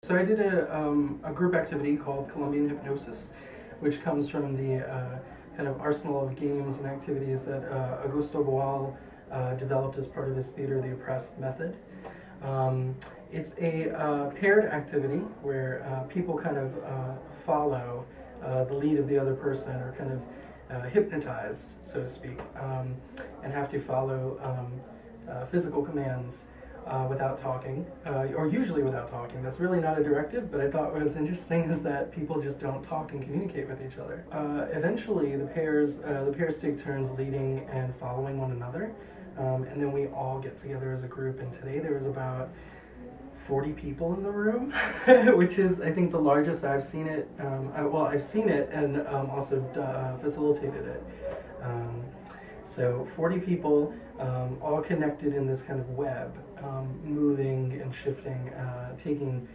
So I did a group activity called Colombian Hypnosis, which comes from the kind of arsenal of games and activities that Augusto Boal developed as part of his Theater of the Oppressed method. It's a paired activity where people kind of follow the lead of the other person, or kind of hypnotized, so to speak, and have to follow physical commands without talking, or usually without talking. That's really not a directive, but I thought what was interesting is that people just don't talk and communicate with each other. Eventually, the pairs take turns leading and following one another, and then we all get together as a group. And today there was about 40 people in the room, which is, I think, the largest I've seen it. Well, I've seen it and also facilitated it. So 40 people, all connected in this kind of web, moving and shifting, taking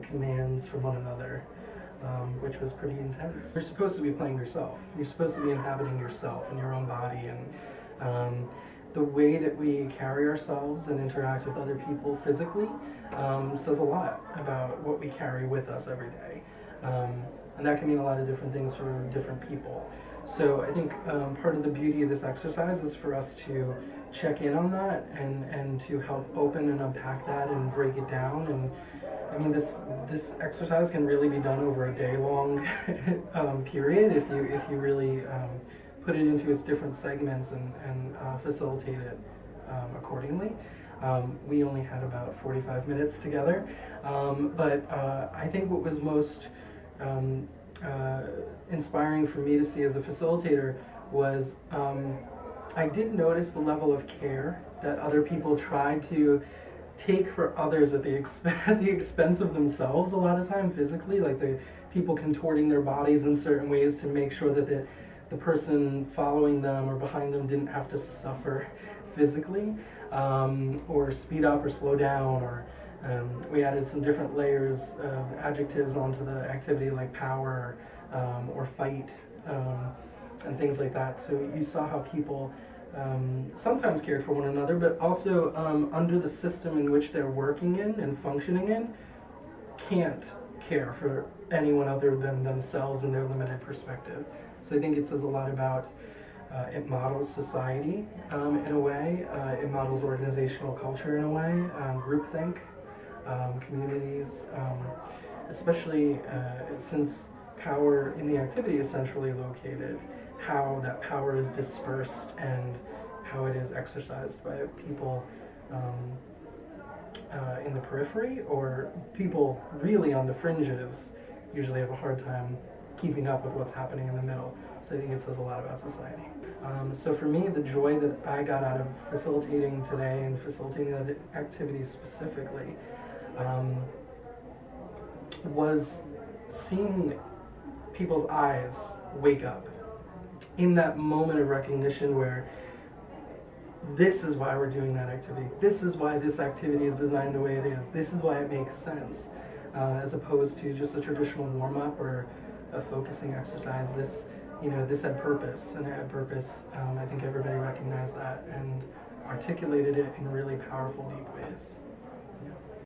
commands from one another, which was pretty intense. You're supposed to be playing yourself. You're supposed to be inhabiting yourself and your own body, and the way that we carry ourselves and interact with other people physically says a lot about what we carry with us every day. And that can mean a lot of different things for different people. So I think part of the beauty of this exercise is for us to check in on that and to help open and unpack that and break it down. And I mean, this exercise can really be done over a day-long period if you really put it into its different segments and facilitate it accordingly. We only had about 45 minutes together, but I think what was most inspiring for me to see as a facilitator was I did notice the level of care that other people tried to take for others at the expense of themselves a lot of time physically, like the people contorting their bodies in certain ways to make sure that the person following them or behind them didn't have to suffer physically, or speed up or slow down, or we added some different layers of adjectives onto the activity, like power or fight, and things like that. So you saw how people sometimes cared for one another, but also under the system in which they're working in and functioning in, can't care for anyone other than themselves and their limited perspective. So I think it says a lot about it models society in a way, it models organizational culture in a way, groupthink, communities, especially since power in the activity is centrally located, how that power is dispersed and how it is exercised by people in the periphery, or people really on the fringes usually have a hard time keeping up with what's happening in the middle. So I think it says a lot about society. So for me, the joy that I got out of facilitating today and facilitating that activity specifically was seeing people's eyes wake up in that moment of recognition where this is why we're doing that activity. This is why this activity is designed the way it is. This is why it makes sense, as opposed to just a traditional warm-up or a focusing exercise. This had purpose, and it had purpose. I think everybody recognized that and articulated it in really powerful, deep ways.